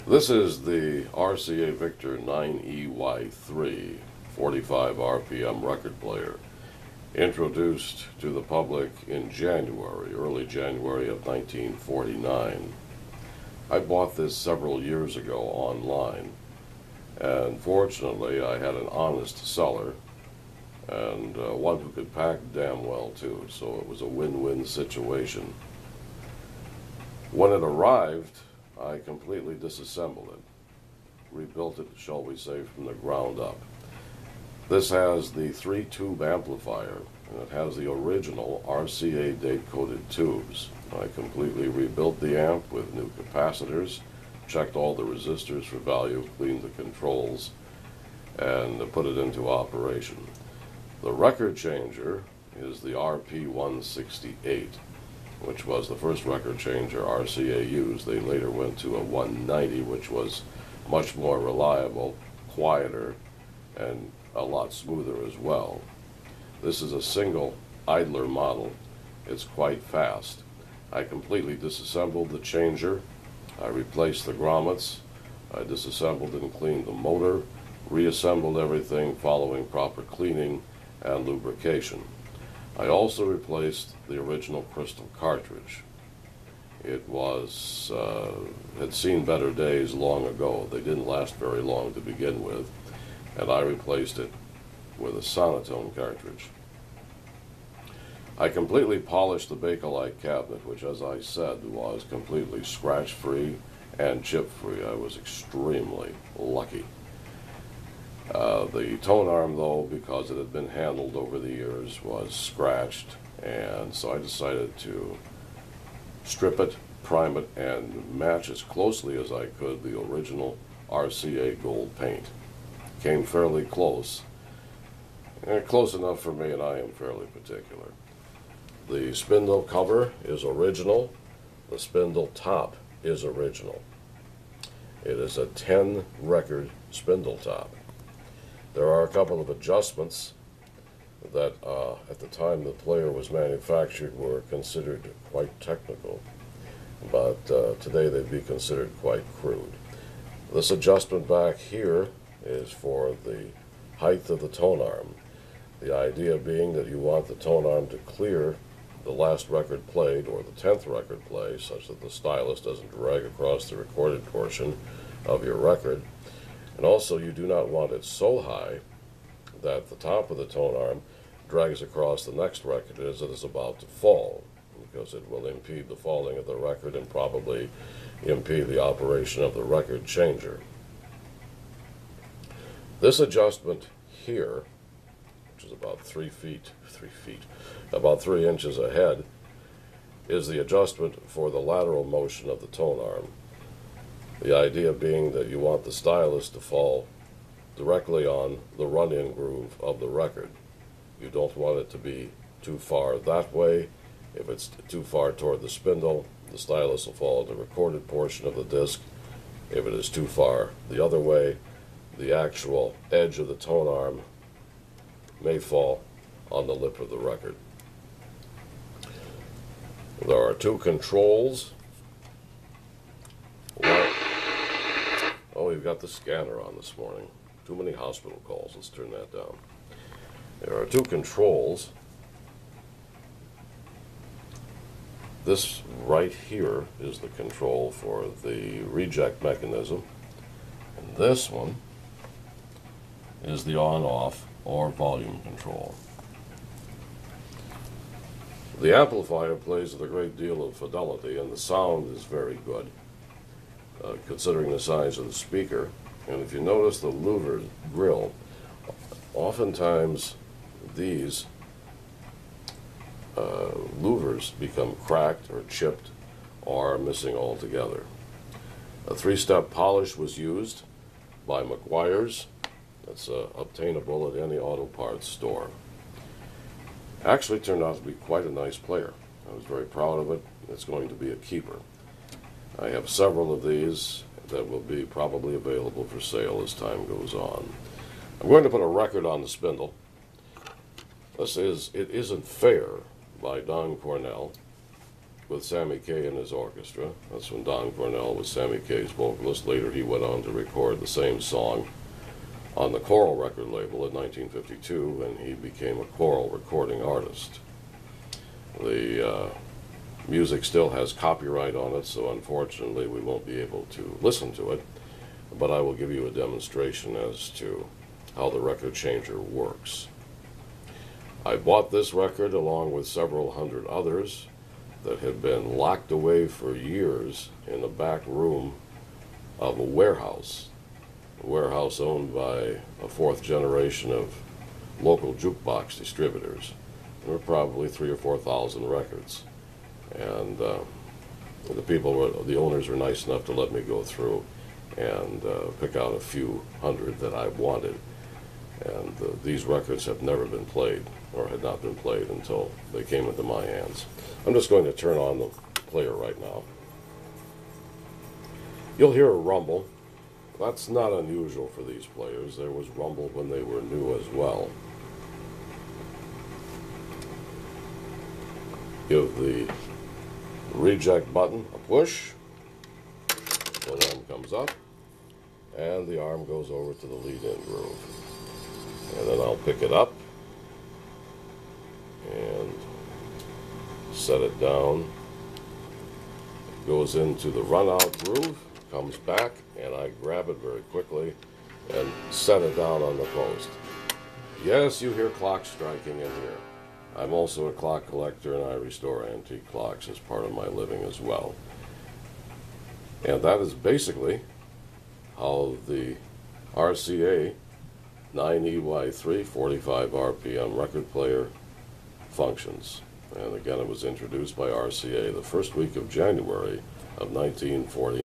This is the Rca Victor 9EY3 45 RPM record player, introduced to the public in early January of 1949. I bought this several years ago online, and fortunately I had an honest seller and one who could pack damn well too, so it was a win-win situation. When it arrived, I completely disassembled it, rebuilt it, shall we say, from the ground up. This has the 3-tube amplifier, and it has the original RCA date-coded tubes. I completely rebuilt the amp with new capacitors, checked all the resistors for value, cleaned the controls, and put it into operation. The record changer is the RP168, which was the first record changer RCA used. They later went to a 190, which was much more reliable, quieter, and a lot smoother as well. This is a single idler model. It's quite fast. I completely disassembled the changer. I replaced the grommets. I disassembled and cleaned the motor, reassembled everything following proper cleaning and lubrication. I also replaced the original crystal cartridge. It was had seen better days long ago. They didn't last very long to begin with, and I replaced it with a Sonotone cartridge. I completely polished the Bakelite cabinet, which, as I said, was completely scratch-free and chip-free. I was extremely lucky. The tone arm, though, because it had been handled over the years, was scratched, and so I decided to strip it, prime it, and match as closely as I could the original RCA gold paint. Came fairly close, and close enough for me, and I am fairly particular. The spindle cover is original. The spindle top is original. It is a 10 record spindle top. There are a couple of adjustments that at the time the player was manufactured were considered quite technical, but today they'd be considered quite crude. This adjustment back here is for the height of the tone arm. The idea being that you want the tone arm to clear the last record played or the 10th record play, such that the stylus doesn't drag across the recorded portion of your record. And also, you do not want it so high that the top of the tone arm drags across the next record as it is about to fall, because it will impede the falling of the record and probably impede the operation of the record changer. This adjustment here, which is about 3 inches ahead, is the adjustment for the lateral motion of the tone arm. The idea being that you want the stylus to fall directly on the run-in groove of the record. You don't want it to be too far that way. If it's too far toward the spindle, the stylus will fall on the recorded portion of the disc. If it is too far the other way, the actual edge of the tone arm may fall on the lip of the record. There are 2 controls. Oh, we've got the scanner on this morning. Too many hospital calls. Let's turn that down. There are 2 controls. This right here is the control for the reject mechanism, and this one is the on-off or volume control. The amplifier plays with a great deal of fidelity, and the sound is very good, considering the size of the speaker. And if you notice the louver grill, oftentimes these louvers become cracked or chipped or missing altogether. A 3-step polish was used by MaGuires. That's obtainable at any auto parts store. Actually turned out to be quite a nice player. I was very proud of it. It's going to be a keeper. I have several of these that will be probably available for sale as time goes on. I'm going to put a record on the spindle. This is It Isn't Fair by Don Cornell. with Sammy Kaye and his orchestra. That's when Don Cornell was Sammy Kaye's vocalist. Later he went on to record the same song on the Coral record label in 1952, and he became a Coral recording artist. The music still has copyright on it, so unfortunately we won't be able to listen to it, but I will give you a demonstration as to how the record changer works. I bought this record along with several hundred others that had been locked away for years in the back room of a warehouse owned by a fourth generation of local jukebox distributors. There were probably 3,000 or 4,000 records, and the owners were nice enough to let me go through and pick out a few hundred that I wanted. And these records have never been played, or had not been played until they came into my hands. I'm just going to turn on the player right now. You'll hear a rumble. That's not unusual for these players. There was rumble when they were new as well. Give the reject button a push. The arm comes up, and the arm goes over to the lead-in groove. And then I'll pick it up and set it down. It goes into the run-out groove, comes back, and I grab it very quickly and set it down on the post. Yes, you hear clocks striking in here. I'm also a clock collector, and I restore antique clocks as part of my living as well. And that is basically how the RCA 9EY3 45 RPM record player functions. And again, it was introduced by RCA the first week of January of 1940.